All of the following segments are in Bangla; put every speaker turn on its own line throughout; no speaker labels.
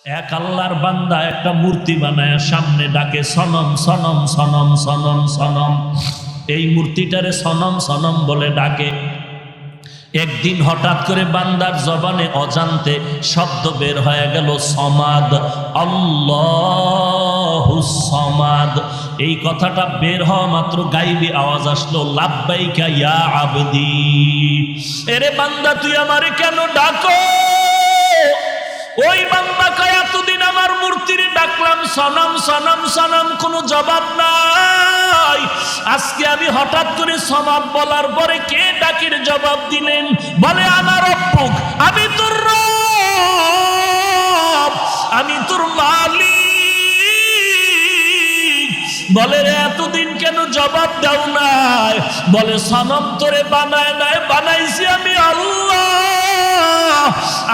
এক আল্লাহর বান্দা একটা মূর্তি বানায় সামনে ডাকে সনম সনম সনম সনম সনম। এই মূর্তিটারে সনম সনম বলে ডাকে। একদিন হঠাৎ করে বান্দার জবানে অজান্তে শব্দ বের হয়ে গেল সমাদ, আল্লাহু সমাদ। এই কথাটা বের হওয়া মাত্র গাইবি আওয়াজ আসলো, লাব্বাইকা ইয়া আবদি। এরে বান্দা তুই আমারে কেন ডাকো? ওই বান্দা কয় এতদিন আমার মূর্তির ডাকলাম সনম সনম সনম, কোনো জবাব নাই। আজকে আমি হঠাৎ করে সমাদ বলার পরে কে ডাকির জবাব দিলেন? বলে আমার রব্বুক, আমি তোর রব, আমি তোর মালিক। বলে রে এতদিন কেন জবাব দাও নাই? বলে সনম তোরে বানায় নাই, বানাইছি আমি আল্লাহ।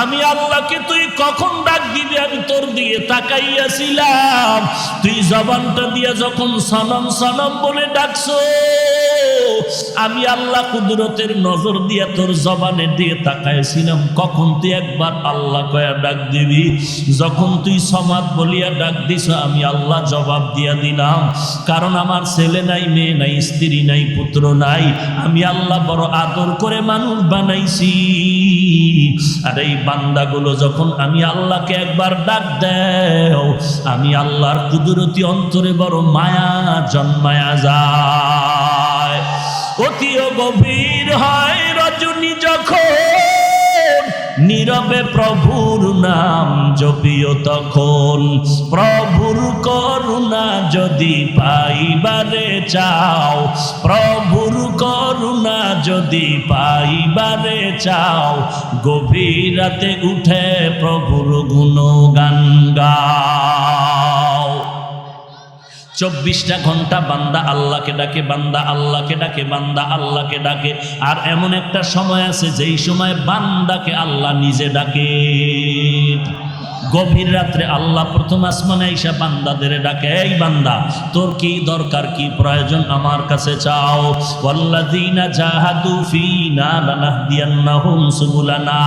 আমি আল্লাহকে তুই কখন ডাক দিবি আমি তোর দিকে তাকাইয়াছিলাম। তুই জবানটা দিয়ে যখন সনম সনম বলে ডাকছো, আমি আল্লাহ কুদরতের নজর দিয়ে তোর জবানের দিকে তাকাইছিলাম। কখন তুই একবার আল্লাহ কয়া ডাক দিবি? যখন তুই সমাদ বলিয়া ডাক দিছ আমি আল্লাহ জবাব দিয়া দিলাম। কারণ আমার ছেলে নাই, মেয়ে নাই, স্ত্রী নাই, পুত্র নাই। আমি আল্লাহ বড় আদর করে মানুষ বানাইছি। আর এই বান্দাগুলো যখন আমি আল্লাহকে একবার ডাক দেও, আমি আল্লাহর কুদরতি অন্তরে বড় মায়া জন্মায়া যায়। অতিও গভীর হয় রজনী যখন নীরবে প্রভুর নাম জপিও তখন। প্রভুর করুণা যদি পাইবারে চাও, প্রভুর করুণা যদি পাইবারে চাও, গভীর রাতে উঠে প্রভুর গুণগান গাও। 24টা ঘন্টা বান্দা আল্লাহকে ডাকে, বান্দা আল্লাহকে ডাকে, বান্দা আল্লাহকে ডাকে। আর এমন একটা সময় আছে যেই সময় বান্দাকে আল্লাহ নিজে ডাকে। গভীর রাত্রে আল্লাহ প্রথম আসমানে আইসা বান্দাদের ডাকে, এই বান্দা তোর কি দরকার, কি প্রয়োজন আমার কাছে চাও। ওয়াল্লাযীনা জাহাদু ফীনা লানাহদিয়ান্নাহুম সুবুলানা।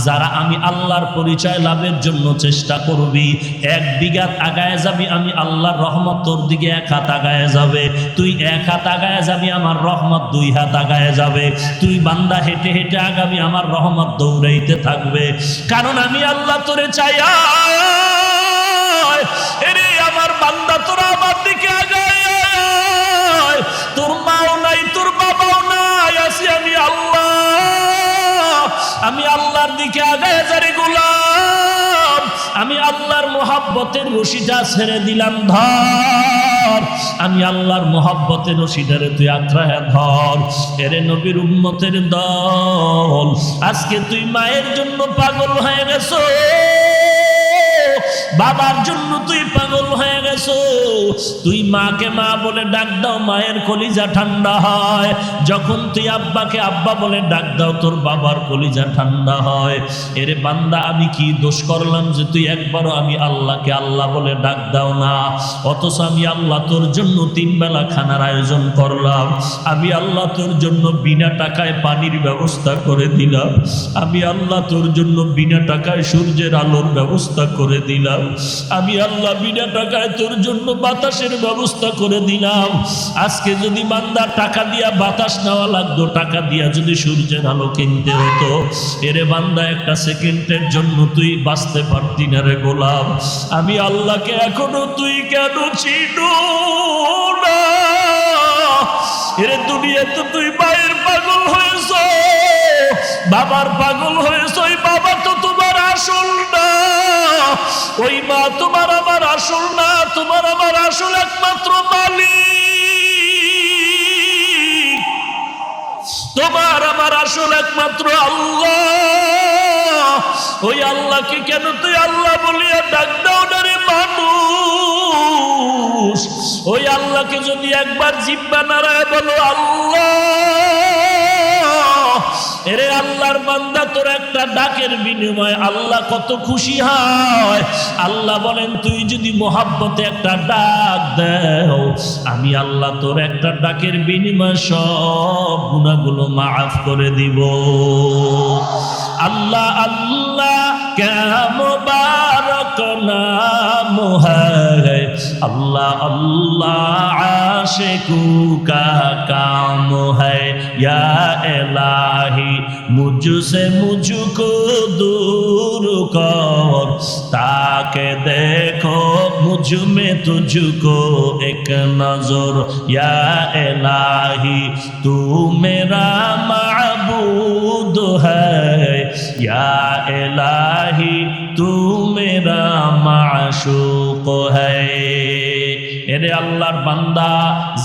যারা আমি আল্লাহর পরিচয় লাভের জন্য চেষ্টা করবি, 1 বিঘা আগায় যাবি, আমি আল্লাহর রহমত তোর দিকে 1 হাত আগায় যাবে। তুই 1 হাত আগায় যাবি, আমার রহমত 2 হাত আগায় যাবে। তুই বান্দা হেঁটে হেঁটে আগামী, আমার রহমত দৌড়াইতে থাকবে। কারণ আমি আল্লাহ তোরে চাই। এরে আমার বান্দা তোরা আমার দিকে আগায়। তোর মাও নাই, তোর বাবাও নাই, আছি আমি আল্লাহ। আমি আল্লাহর দিকে আগায় যারে গোলাম, আমি আল্লাহর মোহাব্বতের রশিটা ছেড়ে দিলাম, ধর। আমি আল্লাহর মোহাব্বতের রশিদারে তুই আঁকড়ায় ধর। এরে নবীর উম্মতের দল, আজকে তুই মায়ের জন্য পাগল হয়ে গেছো, বাবার জন্য তুই পাগল হয়ে গেছো। তুই মাকে মা বলে ডাক দাও, মায়ের কলিজা ঠান্ডা হয়। যখন তুই আব্বাকে আব্বা বলে ডাক দাও, তোর বাবার কলিজা ঠান্ডা হয়। এরে বান্দা আমি কি দোষ করলাম যে তুই একবারও আমি আল্লাহকে আল্লাহ বলে ডাক দাও না? অথচ আমি আল্লাহ তোর জন্য 3 বেলা খানার আয়োজন করলাম। আমি আল্লাহ তোর জন্য বিনা টাকায় পানির ব্যবস্থা করে দিলাম। আমি আল্লাহ তোর জন্য বিনা টাকায় সূর্যের আলোর ব্যবস্থা করে দিলাম। আমি আল্লাহ বিনা টাকায় তোর জন্য বাতাসের ব্যবস্থা করে দিলাম। আজকে যদি বান্দা টাকা দিয়া বাতাস নেওয়া লাগতো, টাকা দিয়া যদি সূর্যের আলো কিনতে হতো, এরে বান্দা 1 সেকেন্ডের জন্য তুই বাঁচতে পারতি না রে গোলাম। আমি আল্লাহকে এখনো তুই কেন চিনো না? এরে দুনিয়াতে তুই মায়ের পাগল হয়েছ, বাবার পাগল হয়েছ। ওই বাবা তো তোমার আসল না, ওই মা তোমার আমার আসল না। তোমার আমার আসল একমাত্র মালিক, তোমার আমার আসল একমাত্র আল্লাহ। ওই আল্লাহকে কেন তুই আল্লাহ বলিয়া ডাক দাও না রে মানুষ? ওই আল্লাহকে যদি একবার জিহ্বা নাড়ায় বলো আল্লাহ, এরে আল্লাহর বান্দা তোর একটা ডাকের বিনিময়ে আল্লাহ কত খুশি হয়। আল্লাহ বলেন তুই যদি মোহাব্বতে একটা ডাক দাও, আমি আল্লাহ তোর একটা ডাকের বিনিময়ে সব গুনাহগুলো মাফ করে দিব। আল্লাহ আল্লাহ কে মুবারক नाम है, अल्लाह अल्लाह आशिकों का काम है। या इलाही मुझसे मुझको दूर कर, ताके देखो मुझ में तुझको एक नजर। या इलाही तू मेरा माबूद है, या इलाही तू मेरा माशूक है। এরে আল্লাহর বান্দা,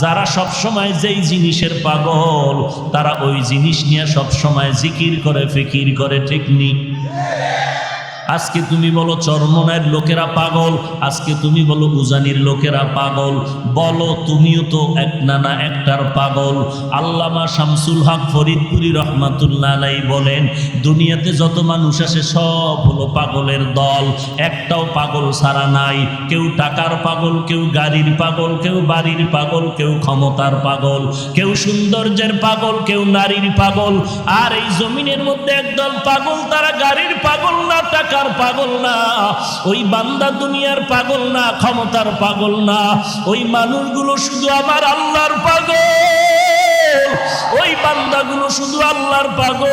যারা সব সময় যেই জিনিসের পাগল, তারা ওই জিনিস নিয়ে সব সময় জিকির করে, ফিকির করে, ঠিক নি? আজকে তুমি বলো চরমনায়ের লোকেরা পাগল, আজকে তুমি বলো উজানির লোকেরা পাগল, বলো তুমিও তো এক না না একটার পাগল। আল্লামা শামসুল হক ফরিদপুরি রহমাতুল্লাহ আলাইহি বলেন, দুনিয়াতে যত মানুষ আসে সব হলো পাগলের দল, একটাও পাগল ছাড়া নাই। কেউ টাকার পাগল, কেউ গাড়ির পাগল, কেউ বাড়ির পাগল, কেউ ক্ষমতার পাগল, কেউ সৌন্দর্যের পাগল, কেউ নারীর পাগল। আর এই জমিনের মধ্যে একদল পাগল, তারা গাড়ির পাগল না, টাকা পাগল না, ওই বান্দা দুনিয়ার পাগল না, ক্ষমতার পাগল না, ওই মানুষগুলো শুধু আমার আল্লাহর পাগল। ওই বান্দাগুলো শুধু আল্লাহর পাগল।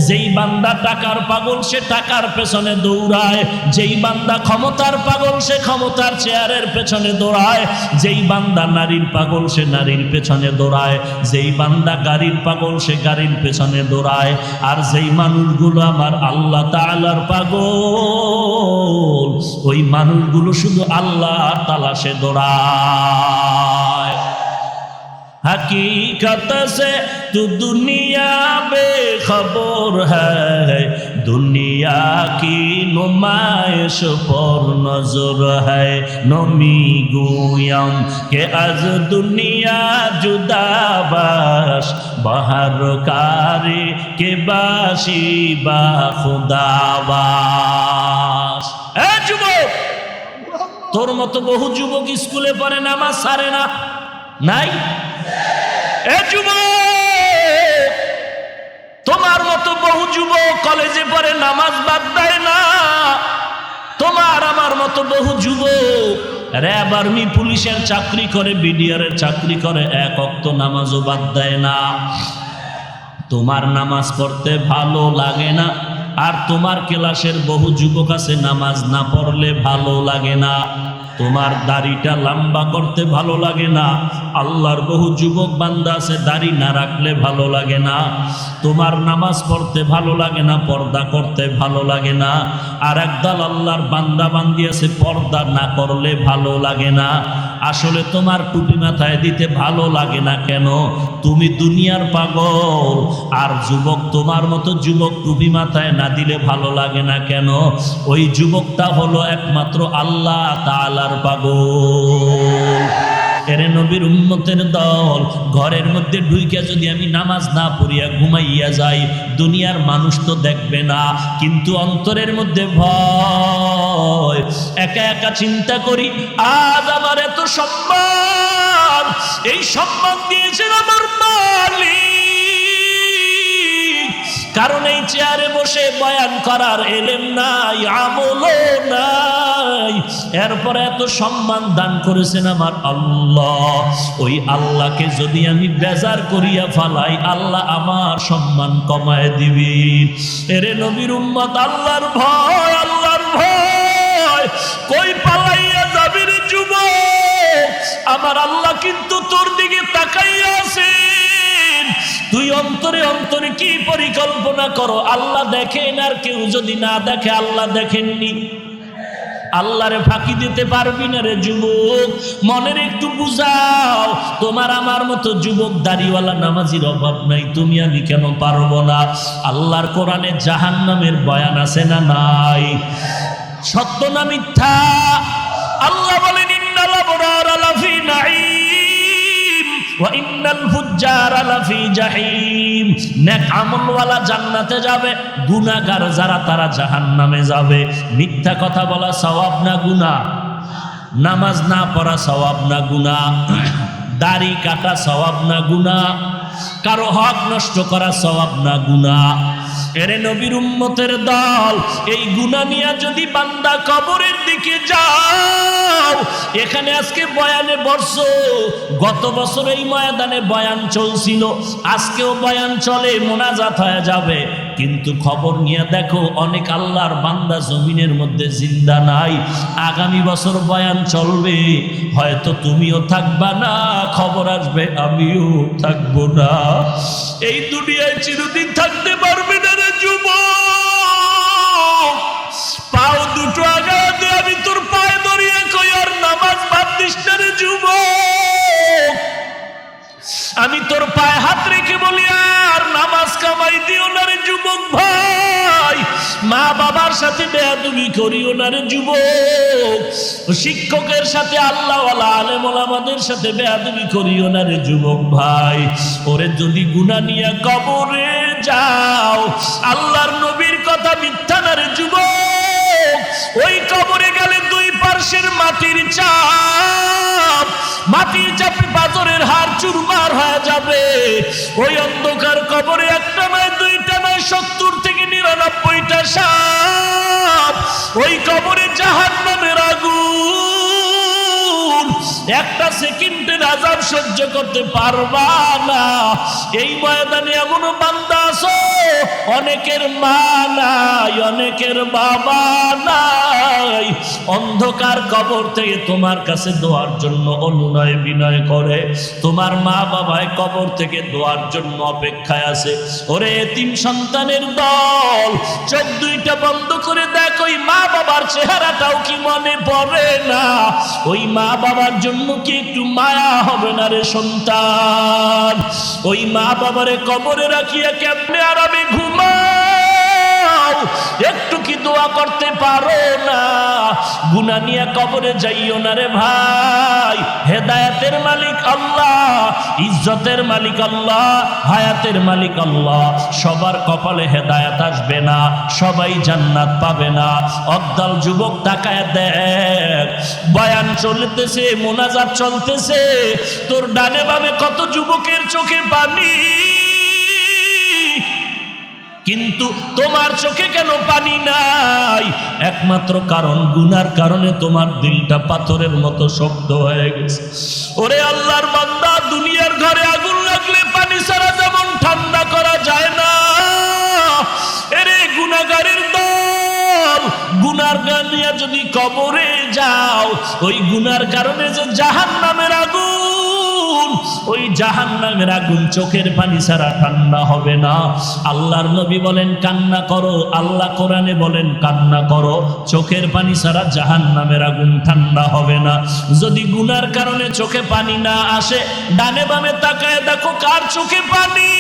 যেই বান্দা টাকার পাগল সে টাকার পেছনে দৌড়ায়, যেই বান্দা ক্ষমতার পাগল সে ক্ষমতার চেয়ারের পেছনে দৌড়ায়, যেই বান্দা নারীর পাগল সে নারীর পেছনে দৌড়ায়, যেই বান্দা গাড়ির পাগল সে গাড়ির পেছনে দৌড়ায়। আর যেই মানুষগুলো আমার আল্লাহ তাআলার পাগল, ওই মানুষগুলো শুধু আল্লাহর তালাশে দৌড়ায়। हकीकत से तू दुनिया बेखबर है, दुनिया की नुमाइश पर नजर है। नमी गुयम के आज दुनिया जुदा बाश, बाहर कारी के बाशी बा खुदा बाश। ए যুবক, তোর মতো বহু যুবক স্কুলে পড়ে, নামাজ ছাড়ে না, নাই? এ যুবক, তোমার মতো বহু যুবক কলেজে পড়ে, নামাজ বাদ দেয় না। তোমার আমার মতো বহু যুবক র্যাব, আর্মি, পুলিশের চাকরি করে, বিডিআরের চাকরি করে, এক ওয়াক্ত নামাজও বাদ দেয় না। তোমার নামাজ পড়তে ভালো লাগে না, আর তোমার ক্লাসের বহু যুবক আছে নামাজ না পড়লে ভালো লাগে না। তোমার দাড়িটা লম্বা করতে ভালো লাগে না, আল্লাহর বহু যুবক বান্দা আছে দাড়ি না রাখলে ভালো লাগে না। তোমার নামাজ পড়তে ভালো লাগে না, পর্দা করতে ভালো লাগে না। আর একদল আল্লাহর বান্দা বান্দি আছে পর্দা না করলে ভালো লাগে না। আসলে তোমার টুপি মাথায় দিতে ভালো লাগে না কেন? তুমি দুনিয়ার পাগল। আর যুবক, তোমার মতো যুবক টুপি মাথায় না দিলে ভালো লাগে না কেন? ওই যুবকটা হলো একমাত্র আল্লাহ তাআলার পাগল। এরে নবীর উম্মতের দল, ঘরের মধ্যে ঢুইকা যদি আমি নামাজ না পড়িয়া ঘুমাইয়া যাই, দুনিয়ার মানুষ তো দেখবে না, কিন্তু অন্তরের মধ্যে ভয়। একা একা চিন্তা করি, আজ আমার এত সম্মান, এই সম্মান দিয়েছেন আমার মালিক, কারণ এই চেয়ারে বসে বয়ান করার এলেম নাই, আমলও নাই। এরপরে এত সম্মান দান করেছেন আমার আল্লাহ। ওই আল্লাহকে যদি আমি বেজার করিয়া ফালাই, আল্লাহ আমার সম্মান কমায় দিবি। এরে নবীর উম্মত, আল্লাহর ভয়, আল্লাহর ভয়। কই পালাইয়া যাবি রে যুবক? আমার আল্লাহ কিন্তু তোর দিকে তাকাইয়া আছেন। তুই অন্তরে অন্তরে কি পরিকল্পনা করো? আল্লাহ দেখেন, আর কেউ যদি না দেখে আল্লাহ দেখেননি। আল্লাহরে ফাঁকি দিতে পারবি না রে যুবক, মনের একটু বুঝাও। তোমার আমার মতো যুবক দাড়িওয়ালা নামাজির অভাব নাই, তুমি আমি কেন পারবো না? আল্লাহর কোরআনে জাহান্নামের বয়ান আছে না নাই? সত্য না মিথ্যা? আল্লাহ বলেন, ইন্নাল আবরারা লাফি নাঈম ওয়া ইন্নাল ফুজ্জারা লাফি জাহিম। নেক আমলওয়ালা জান্নাতে যাবে, গুনাহগার যারা তারা জাহান্নামে যাবে। মিথ্যা কথা বলা সওয়াব না গুনাহ? নামাজ না পড়া সওয়াব না গুনাহ? দাড়ি কাটা সওয়াব না গুনাহ? কারো হক নষ্ট করা সওয়াব না গুনাহ? এরে নবীর উম্মতের দল, এই গুনাহ নিয়ে যদি বান্দা কবরের দিকে যাও, এখানে আজকে বয়ানে বসছো, গত বছর এই ময়দানে বয়ান চলছিল, আজকেও বয়ান চলে, মোনাজাত হয়ে যাবে, কিন্তু খবর নিয়ে দেখো অনেক আল্লাহর বান্দা জমিনের মধ্যে জিন্দা নাই। আগামী বছর বয়ান চলবে, হয়তো তুমিও থাকবা না, খবর আসবে আমিও থাকবো না। এই দুনিয়ায় চিরদিন থাকতে পারবে না রে যুবক। পাও দুটো আগাতে আমি তোর পায়ে ধরিয়ে কই আর নামাজ বাদ দিস না রে যুবক। আমি তোর পায়ে হাত রেখে বলি আর নামাজ কামাই দিও না রে যুবক ভাই। মা বাবার সাথে বেয়াদবি করিও না রে যুবক। শিক্ষকের সাথে আল্লাহওয়ালা আলেম ওলামাদের সাথে বেয়াদবি করিও না রে যুবক ভাই। ওরে যদি গুনাহ নিয়ে কবরে যাও, আল্লাহর নবীর কথা মিথ্যা না রে যুবক। ওই কবরে গেলে দুই পার্শ্বের মাটির চাপ, মাটির চাপে পাথরের হাড় চুরমার হয়ে যাবে। ওই অন্ধকার কবরে একটা নয়, দুইটা নয়, 70 থেকে 99টা সাপ। ওই কবরে জাহান্নামের আগুন, একটা সেকেন্ডের আযাব সহ্য করতে পারবা না। এই ময়দানে এমনও বান্দা আছো, অনেকের মা নাই, অনেকের বাবা নাই, অন্ধকার কবর থেকে তোমার কাছে দোয়ার জন্য অনুনয় বিনয় করে। তোমার মা বাবায় কবর থেকে দোয়ার জন্য অপেক্ষায় আছে। ওরে এতিম সন্তানের দল, চোখ দুইটা বন্ধ করে দেখ, ওই মা বাবার চেহারাটাও কি মনে পড়ে না? ওই মা বাবার জন্য কি একটু মায়া হবে না রে সন্তান? ওই মা বাবারে কবরে রাখিয়া কেমনে আরামে ঘুমাও, একটু কি দোয়া করতে পারো না? গুনাহ নিয়ে কবরে যাইও না রে ভাই। হেদায়েতের মালিক আল্লাহ, ইজ্জতের মালিক আল্লাহ, হায়াতের মালিক আল্লাহ। সবার কপালে হেদায়েত আসবে না, সবাই জান্নাত পাবে না। অদ্দাল যুবক তাকায় দেখ, বয়ান চলতেছে, মোনাজাত চলতেছে, তোর ডানে বামে কত যুবকের চোখে পানি, কিন্তু তোমার চোখে কেন পানি নাই? একমাত্র কারণ, গুনার কারণে তোমার দিলটা পাথরের মতো শক্ত হয়ে গেছে। ওরে আল্লাহর বান্দা, দুনিয়ার ঘরে আগুন লাগলে পানি ছাড়া যেমন ঠান্ডা করা যায় না, এরে গুনাহগারের দল, গুনার গানিয়া যদি কবরে যাও, ওই গুনার কারণে যে জাহান্নামের আগুন, ওই জাহান্নামের আগুন চোখের পানি ছাড়া ঠান্ডা হবে না। আল্লাহর নবী বলেন কান্না করো, আল্লাহ কোরআনে বলেন কান্না করো, চোখের পানি ছাড়া জাহান্নামের আগুন ঠান্ডা হবে না। যদি গুনার কারণে চোখে পানি না আসে, ডানে বামে তাকায় দেখো কার চোখে পানি,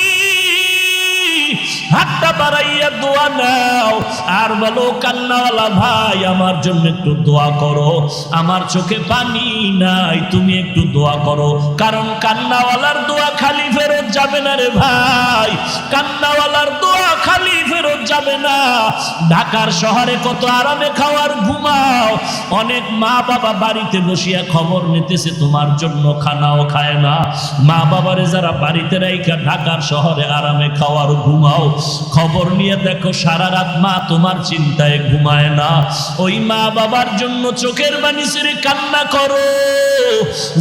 হাতটা বাড়াইয়া দোয়া নাও আর বলো, কান্নাওয়ালা ভাই আমার জন্য একটু দোয়া করো, আমার চোখে পানি নাই, তুমি একটু দোয়া করো। কারণ কান্নাওয়ালার দোয়া খালি ফেরত যাবে না রে ভাই, কান্নাওয়ালার দোয়া খালি ফেরত যাবে না। ঢাকার শহরে কত আরামে খাওয়ার ঘুমাও, অনেক মা বাবা বাড়িতে বসিয়া খবর নিতেছে, তোমার জন্য খানাও খায় না। মা বাবারে যারা বাড়িতে রাইখা ঢাকার শহরে আরামে খাওয়ার ঘুমাও, খবর নিয়ে দেখো সারা রাত মা তোমার চিন্তায় ঘুমায় না। ওই মা বাবার জন্য চোখের পানি ছেড়ে কান্না করো।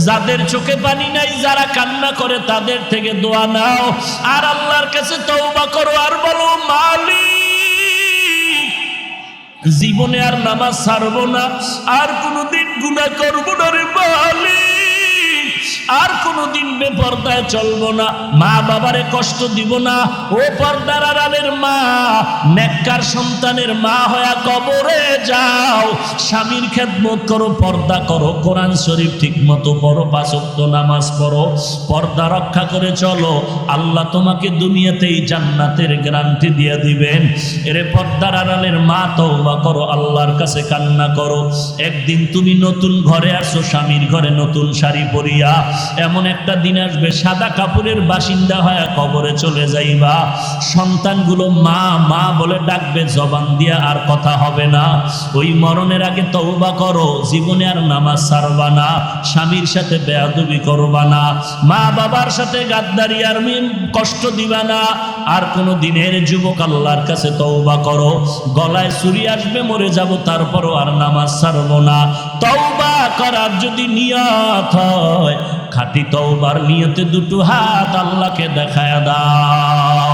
যাদের চোখে পানি নাই, যারা কান্না করে, তাদের থেকে দোয়া নাও আর আল্লাহর কাছে তওবা করো আর বলো, মালিক জীবনে আর নামাজ ছাড়বো না, আর কোনোদিন গুনাহ করবো না রে মালিক, আর কোনোদিন বেপরদায় চলবো না, মা বাবারে কষ্ট দিব না। ও পর্দার আড়ালের মা, নেককার সন্তানের মা হয়ে কবরে যাও, স্বামীর খেদমত করো, পর্দা করো, কোরআন শরীফ ঠিক মতো পড়ো, 5 ওয়াক্ত নামাজ পড়ো, পর্দা রক্ষা করে চলো, আল্লাহ তোমাকে দুনিয়াতেই জান্নাতের গ্যারান্টি দিয়ে দিবেন। এরে পর্দার আড়ালের মা, তওবা করো, আল্লাহর কাছে কান্না করো। একদিন তুমি নতুন ঘরে আসো, স্বামীর ঘরে নতুন শাড়ি পরিয়া, এমন একটা দিন আসবে সাদা কাপড়ের বাসিন্দা হয়ে কবরে চলে যাইবা, সন্তানগুলো মা মা বলে ডাকবে, জবান দিয়া আর কথা হবে না। ওই মরণের আগে তওবা করো, জীবনে আর নামাজ ছাড়বা না, স্বামীর সাথে বেয়াদবি করবা না, মা বাবার সাথে গাদ্দারি আর কষ্ট দিবা না। আর কোন দিনের যুবক আল্লাহর কাছে তওবা করো, গলায় ছুরি আসবে, মরে যাব, তারপরও আর নামাজ ছাড়বো না। তওবা করার যদি নিয়ত হয়, খাঁটি তওবার নিয়তে দুটো হাত আল্লাহকে দেখায় দাও।